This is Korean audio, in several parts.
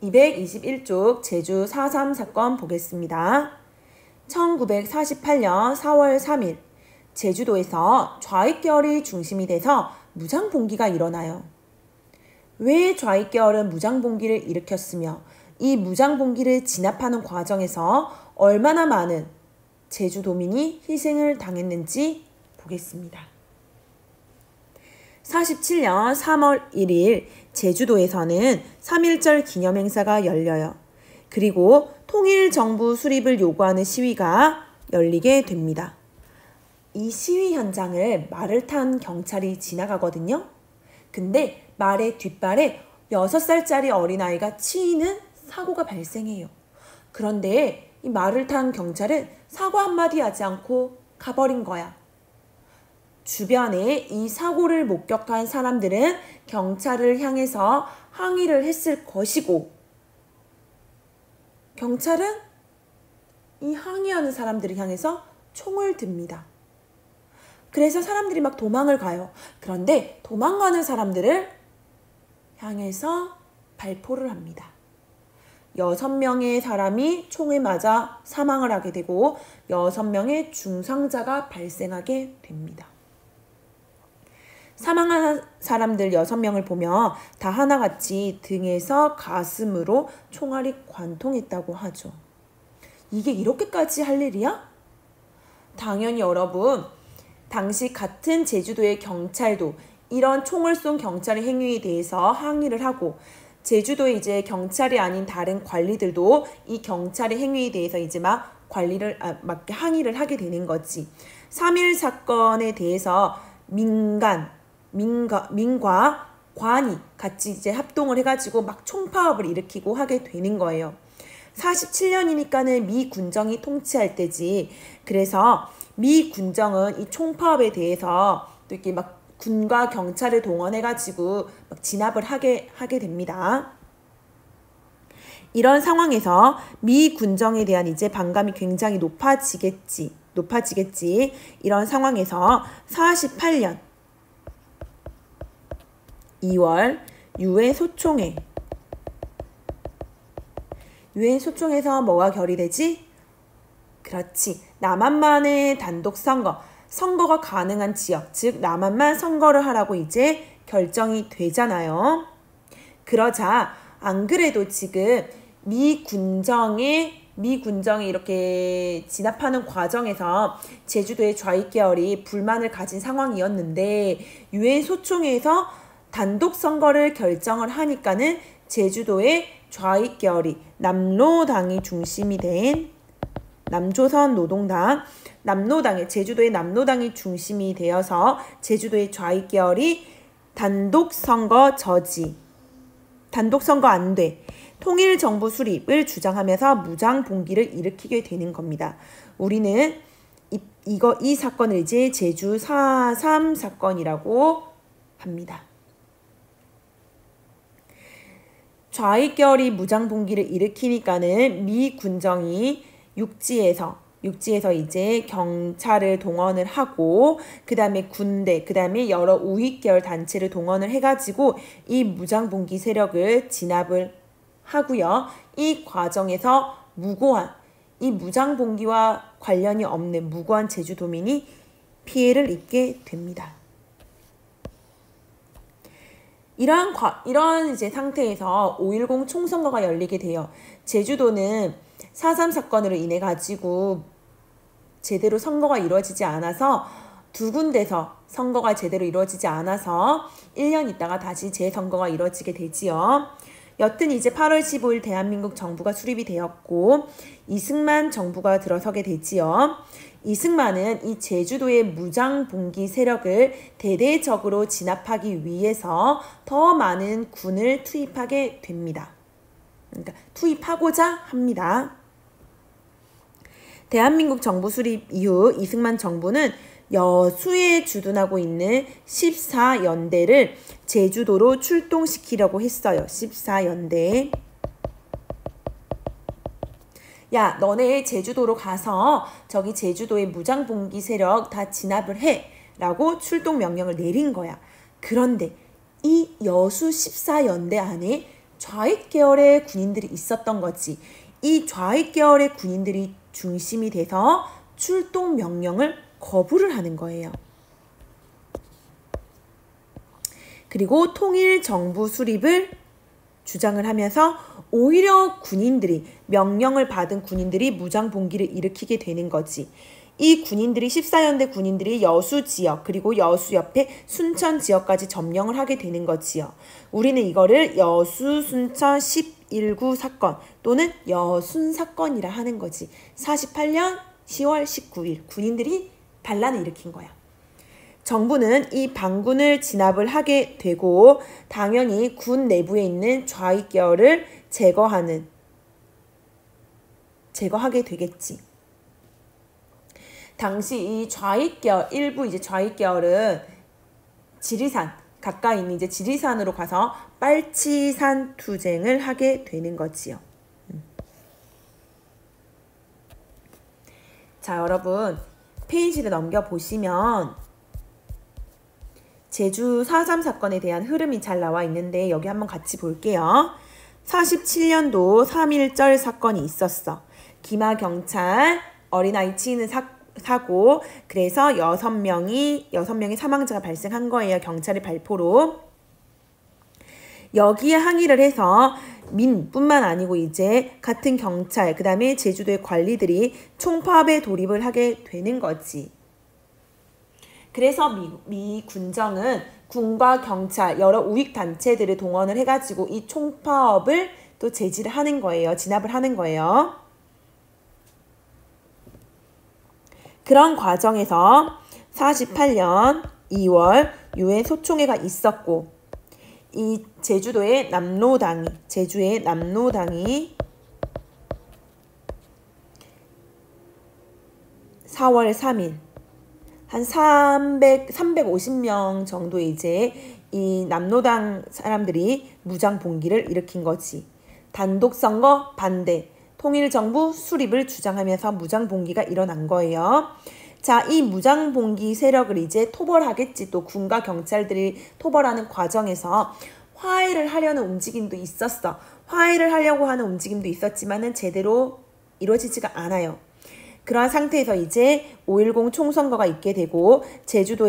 221쪽 제주 4.3 사건 보겠습니다. 1948년 4월 3일 제주도에서 좌익계열이 중심이 돼서 무장봉기가 일어나요. 왜 좌익계열은 무장봉기를 일으켰으며 이 무장봉기를 진압하는 과정에서 얼마나 많은 제주도민이 희생을 당했는지 보겠습니다. 47년 3월 1일 제주도에서는 3.1절 기념행사가 열려요. 그리고 통일정부 수립을 요구하는 시위가 열리게 됩니다. 이 시위 현장을 말을 탄 경찰이 지나가거든요. 근데 말의 뒷발에 6살짜리 어린아이가 치이는 사고가 발생해요. 그런데 이 말을 탄 경찰은 사과 한마디 하지 않고 가버린 거야. 주변에 이 사고를 목격한 사람들은 경찰을 향해서 항의를 했을 것이고 경찰은 이 항의하는 사람들을 향해서 총을 듭니다. 그래서 사람들이 막 도망을 가요. 그런데 도망가는 사람들을 향해서 발포를 합니다. 6명의 사람이 총에 맞아 사망을 하게 되고 6명의 중상자가 발생하게 됩니다. 사망한 사람들 6명을 보면 다 하나같이 등에서 가슴으로 총알이 관통했다고 하죠. 이게 이렇게까지 할 일이야? 당연히 여러분, 당시 같은 제주도의 경찰도 이런 총을 쏜 경찰의 행위에 대해서 항의를 하고 제주도의 이제 경찰이 아닌 다른 관리들도 이 경찰의 행위에 대해서 이제 막 항의를 하게 되는 거지. 3.1 사건에 대해서 민과 관이 같이 이제 합동을 해가지고 막 총파업을 일으키고 하게 되는 거예요. 47년이니까는 미 군정이 통치할 때지. 그래서 미 군정은 이 총파업에 대해서 또 이렇게 막 군과 경찰을 동원해가지고 막 진압을 하게 됩니다. 이런 상황에서 미 군정에 대한 이제 반감이 굉장히 높아지겠지. 이런 상황에서 48년 2월 유엔 소총에서 뭐가 결의되지? 그렇지. 남한만의 단독 선거가 가능한 지역, 즉 남한만 선거를 하라고 이제 결정이 되잖아요. 그러자 안 그래도 지금 미 군정이 이렇게 진압하는 과정에서 제주도의 좌익계열이 불만을 가진 상황이었는데 유엔 소총에서 단독 선거를 결정을 하니까는 제주도의 좌익계열이 남로당이 중심이 된 남조선 노동당, 제주도의 남로당이 중심이 되어서 제주도의 좌익계열이 단독 선거 안 돼. 통일정부 수립을 주장하면서 무장봉기를 일으키게 되는 겁니다. 우리는 이 사건을 이제 제주 4.3 사건이라고 합니다. 좌익계열이 무장봉기를 일으키니까는 미 군정이 육지에서 이제 경찰을 동원을 하고 그 다음에 군대, 그 다음에 여러 우익계열 단체를 동원을 해가지고 이 무장봉기 세력을 진압을 하고요. 이 과정에서 이 무장봉기와 관련이 없는 무고한 제주도민이 피해를 입게 됩니다. 이런 이제 상태에서 5.10 총선거가 열리게 돼요. 제주도는 4.3 사건으로 인해 가지고 제대로 선거가 이루어지지 않아서 두 군데서 선거가 제대로 이루어지지 않아서 1년 있다가 다시 재선거가 이루어지게 되지요. 여튼 이제 8월 15일 대한민국 정부가 수립이 되었고 이승만 정부가 들어서게 되지요. 이승만은 이 제주도의 무장봉기 세력을 대대적으로 진압하기 위해서 더 많은 군을 투입하게 됩니다. 그러니까 투입하고자 합니다. 대한민국 정부 수립 이후 이승만 정부는 여수에 주둔하고 있는 14연대를 제주도로 출동시키려고 했어요. 14연대. 야, 너네 제주도로 가서 저기 제주도의 무장봉기 세력 다 진압을 해 라고 출동 명령을 내린 거야. 그런데 이 여수 14연대 안에 좌익 계열의 군인들이 있었던 거지. 이 좌익 계열의 군인들이 중심이 돼서 출동 명령을 거부를 하는 거예요. 그리고 통일 정부 수립을 주장을 하면서 오히려 군인들이, 명령을 받은 군인들이 무장 봉기를 일으키게 되는 거지. 이 군인들이 14연대 군인들이 여수 지역 그리고 여수 옆에 순천 지역까지 점령을 하게 되는 거지요. 우리는 이거를 여수 순천 11구 사건 또는 여순 사건이라 하는 거지. 48년 10월 19일 군인들이 반란을 일으킨 거야. 정부는 이 반군을 진압을 하게 되고 당연히 군 내부에 있는 좌익 계열을 제거하게 되겠지. 당시 이 좌익 계열, 일부 이제 좌익 계열은 지리산 가까이 있는 이제 지리산으로 가서 빨치산 투쟁을 하게 되는 거지요. 자, 여러분 페이지를 넘겨 보시면 제주 4.3 사건에 대한 흐름이 잘 나와 있는데 여기 한번 같이 볼게요. 47년도 3.1절 사건이 있었어. 기마경찰 어린아이 치는 사고. 그래서 6명의 사망자가 발생한 거예요. 경찰의 발포로. 여기에 항의를 해서 민뿐만 아니고 이제 같은 경찰, 그 다음에 제주도의 관리들이 총파업에 돌입을 하게 되는 거지. 그래서 미 군정은 군과 경찰, 여러 우익단체들을 동원을 해가지고 이 총파업을 또 제지를 하는 거예요. 진압을 하는 거예요. 그런 과정에서 48년 2월 유엔 소총회가 있었고 이 제주의 남로당이 4월 3일 한 350명 정도 이제 이 남로당 사람들이 무장 봉기를 일으킨 거지. 단독 선거 반대, 통일정부 수립을 주장하면서 무장 봉기가 일어난 거예요. 자, 이 무장 봉기 세력을 이제 토벌하겠지. 또 군과 경찰들이 토벌하는 과정에서 화해를 하려는 움직임도 있었어. 화해를 하려고 하는 움직임도 있었지만은 제대로 이루어지지가 않아요. 그러한 상태에서 이제 5.10 총선거가 있게 되고 제주도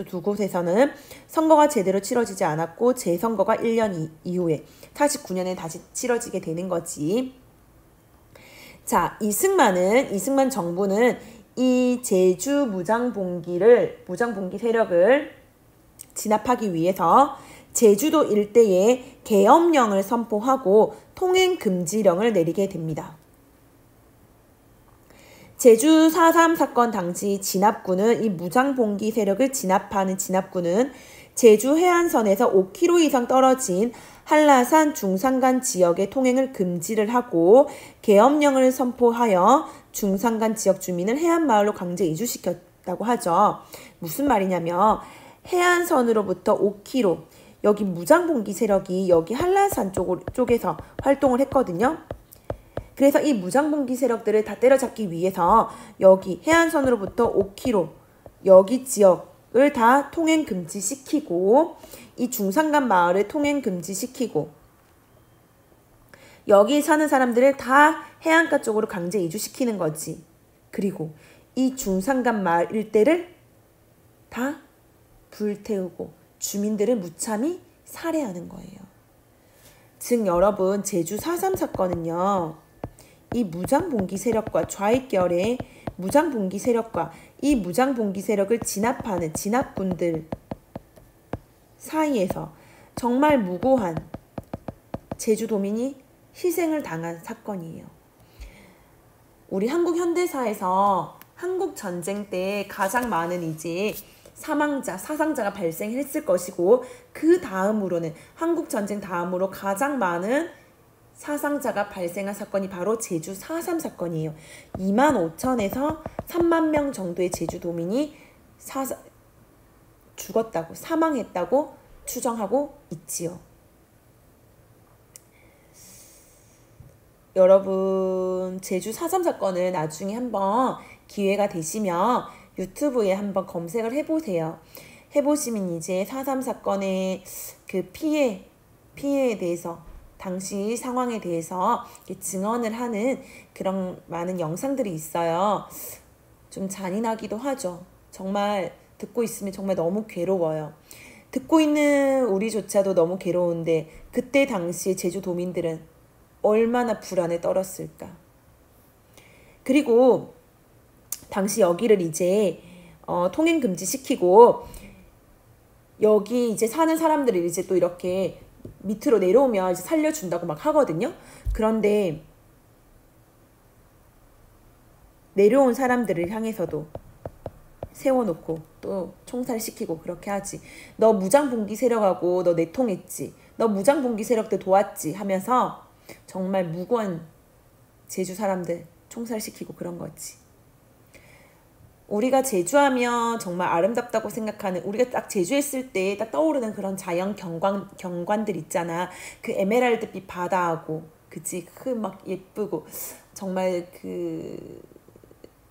두 곳에서는 선거가 제대로 치러지지 않았고 재선거가 1년 이후에 49년에 다시 치러지게 되는 거지. 자, 이승만 정부는 이 제주 무장 봉기 세력을 진압하기 위해서 제주도 일대에 계엄령을 선포하고 통행 금지령을 내리게 됩니다. 제주 4.3 사건 당시 진압군은 이 무장 봉기 세력을 진압하는 진압군은 제주 해안선에서 5km 이상 떨어진 한라산 중산간 지역의 통행을 금지를 하고 계엄령을 선포하여 중산간 지역 주민을 해안마을로 강제 이주시켰다고 하죠. 무슨 말이냐면 해안선으로부터 5km 여기 무장봉기 세력이 여기 한라산 쪽에서 활동을 했거든요. 그래서 이 무장봉기 세력들을 다 때려잡기 위해서 여기 해안선으로부터 5km 여기 지역을 다 통행 금지시키고 이 중산간 마을을 통행 금지시키고 여기 사는 사람들을 다 해안가 쪽으로 강제 이주시키는 거지. 그리고 이 중산간 마을 일대를 다 불태우고 주민들을 무참히 살해하는 거예요. 즉 여러분 제주 4.3 사건은요. 이 무장봉기 세력과 좌익 계열의 무장봉기 세력과 이 무장봉기 세력을 진압하는 진압군들 사이에서 정말 무고한 제주도민이 희생을 당한 사건이에요. 우리 한국 현대사에서 한국 전쟁 때 가장 많은 이제 사상자가 발생했을 것이고 그 다음으로는 한국 전쟁 다음으로 가장 많은 사상자가 발생한 사건이 바로 제주 4.3 사건이에요. 25,000에서 3만 명 정도의 제주도민이 죽었다고 사망했다고 추정하고 있지요. 여러분 제주 4.3 사건을 나중에 한번 기회가 되시면 유튜브에 한번 검색을 해보세요. 해보시면 이제 4.3 사건의 그 피해에 대해서 당시 상황에 대해서 증언을 하는 그런 많은 영상들이 있어요. 좀 잔인하기도 하죠. 정말 듣고 있으면 정말 너무 괴로워요. 듣고 있는 우리조차도 너무 괴로운데 그때 당시 제주도민들은 얼마나 불안에 떨었을까. 그리고 당시 여기를 이제 통행 금지시키고 여기 이제 사는 사람들을 이제 또 이렇게 밑으로 내려오면 이제 살려준다고 막 하거든요. 그런데 내려온 사람들을 향해서도 세워놓고 또 총살시키고 그렇게 하지. 너 무장봉기 세력하고 너 내통했지. 너 무장봉기 세력들 도왔지 하면서 정말 무고한 제주 사람들 총살시키고 그런 거지. 우리가 제주하면 정말 아름답다고 생각하는, 우리가 딱 제주에 있을 때 딱 떠오르는 그런 자연 경관들 있잖아. 그 에메랄드빛 바다하고, 그치? 그 막 예쁘고, 정말 그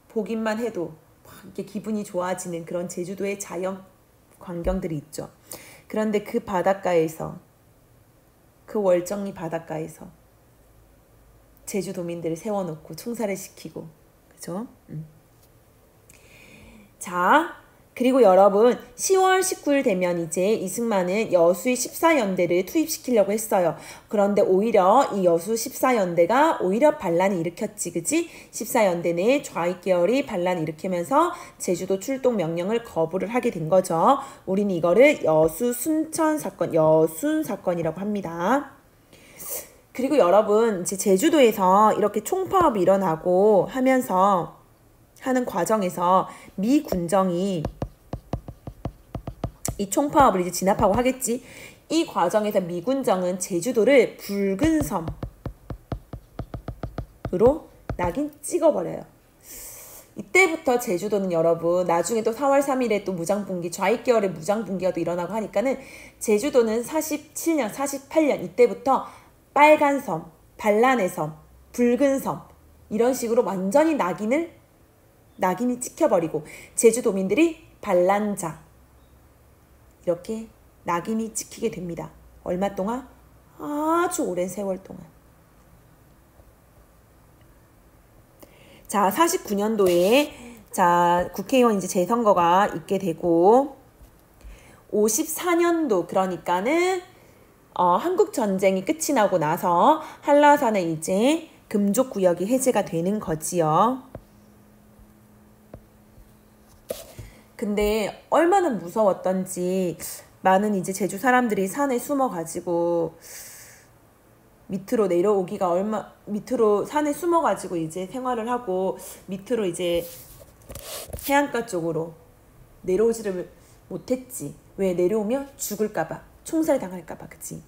보기만 해도 막 이렇게 기분이 좋아지는 그런 제주도의 자연 광경들이 있죠. 그런데 그 바닷가에서, 그 월정리 바닷가에서 제주도민들을 세워놓고 총살을 시키고, 그죠? 자, 그리고 여러분 10월 19일 되면 이제 이승만은 여수의 14연대를 투입시키려고 했어요. 그런데 오히려 이 여수 14연대가 오히려 반란을 일으켰지, 그치? 14연대 내 좌익 계열이 반란을 일으키면서 제주도 출동 명령을 거부를 하게 된 거죠. 우리는 이거를 여수 순천 사건, 여순 사건이라고 합니다. 그리고 여러분 이제 제주도에서 이렇게 총파업이 일어나고 하면서 하는 과정에서 미 군정이 이 총파업을 이제 진압하고 하겠지. 이 과정에서 미 군정은 제주도를 붉은 섬으로 낙인 찍어버려요. 이때부터 제주도는 여러분 나중에 또 4월 3일에 또 무장분기, 좌익 계열의 무장분기가 또 일어나고 하니까는 제주도는 47년, 48년 이때부터 빨간 섬, 반란의 섬, 붉은 섬 이런 식으로 완전히 낙인이 찍혀버리고 제주도민들이 반란자 이렇게 낙인이 찍히게 됩니다. 얼마 동안? 아주 오랜 세월 동안. 자, 49년도에 자 국회의원 이제 재선거가 있게 되고 54년도 그러니까는 한국 전쟁이 끝이 나고 나서 한라산에 이제 금족구역이 해제가 되는 거지요. 근데 얼마나 무서웠던지 많은 이제 제주 사람들이 산에 숨어가지고 밑으로 내려오기가 밑으로 산에 숨어가지고 이제 생활을 하고 밑으로 이제 해안가 쪽으로 내려오지를 못했지. 왜? 내려오면 죽을까봐, 총살 당할까봐, 그치?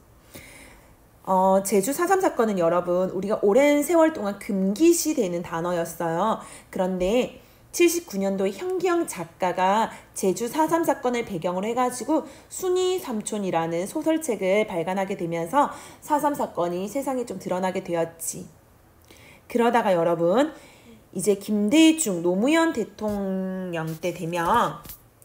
제주 4.3 사건은 여러분 우리가 오랜 세월 동안 금기시되는 단어였어요. 그런데 79년도에 현기영 작가가 제주 4.3 사건을 배경으로 해가지고 순이 삼촌이라는 소설책을 발간하게 되면서 4.3 사건이 세상에 좀 드러나게 되었지. 그러다가 여러분 이제 김대중 노무현 대통령 때 되면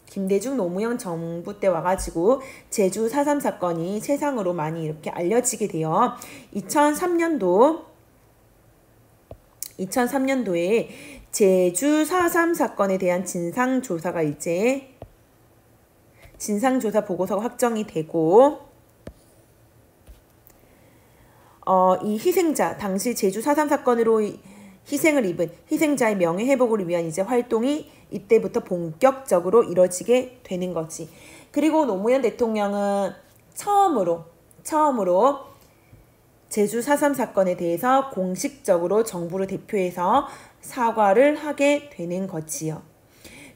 김대중 노무현 정부 때 와가지고 제주 4.3 사건이 세상으로 많이 이렇게 알려지게 돼요. 2003년도에 제주 4.3 사건에 대한 진상조사가 이제 진상조사 보고서가 확정이 되고 이 희생자, 당시 제주 4.3 사건으로 희생을 입은 희생자의 명예회복을 위한 이제 활동이 이때부터 본격적으로 이뤄지게 되는 거지. 그리고 노무현 대통령은 처음으로 제주 4.3 사건에 대해서 공식적으로 정부를 대표해서 사과를 하게 되는 거지요.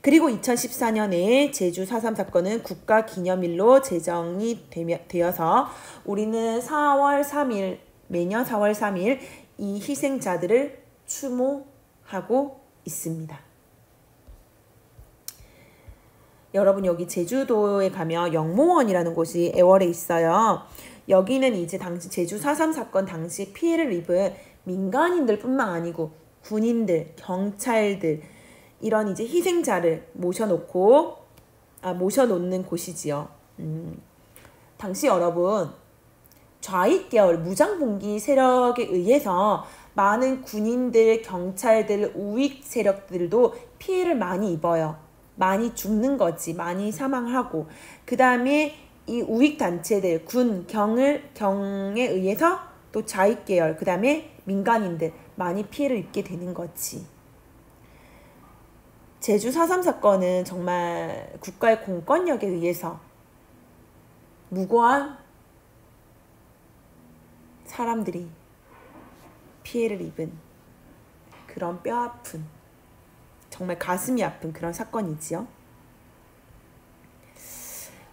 그리고 2014년에 제주 4.3 사건은 국가기념일로 제정이 되어서 우리는 4월 3일, 매년 4월 3일 이 희생자들을 추모하고 있습니다. 여러분 여기 제주도에 가면 영모원이라는 곳이 애월에 있어요. 여기는 이제 당시 제주 4.3 사건 당시 피해를 입은 민간인들 뿐만 아니고 군인들, 경찰들 이런 이제 희생자를 모셔놓는 곳이지요. 당시 여러분 좌익 계열 무장봉기 세력에 의해서 많은 군인들, 경찰들, 우익 세력들도 피해를 많이 입어요. 많이 죽는 거지. 많이 사망하고. 그 다음에 이 우익 단체들, 군, 경에 의해서 또 좌익 계열, 그 다음에 민간인들 많이 피해를 입게 되는 거지. 제주 4.3 사건은 정말 국가의 공권력에 의해서 무고한 사람들이 피해를 입은 그런 뼈아픈, 정말 가슴이 아픈 그런 사건이지요.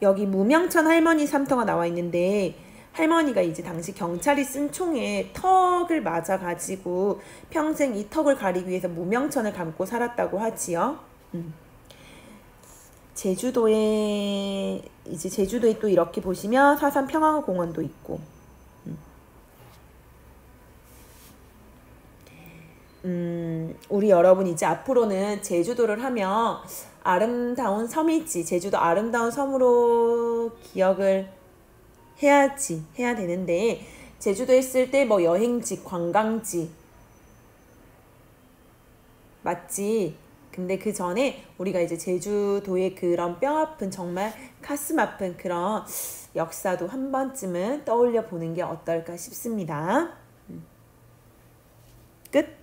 여기 무명천 할머니 삼터가 나와 있는데, 할머니가 이제 당시 경찰이 쓴 총에 턱을 맞아가지고 평생 이 턱을 가리기 위해서 무명천을 감고 살았다고 하지요. 제주도에 또 이렇게 보시면 4.3 평화공원도 있고, 우리 여러분 이제 앞으로는 제주도를 하면 아름다운 섬이지, 제주도 아름다운 섬으로 기억을 해야 되는데, 제주도 했을 때 뭐 여행지, 관광지 맞지? 근데 그 전에 우리가 이제 제주도의 그런 뼈아픈, 정말 가슴 아픈 그런 역사도 한 번쯤은 떠올려 보는 게 어떨까 싶습니다. 끝.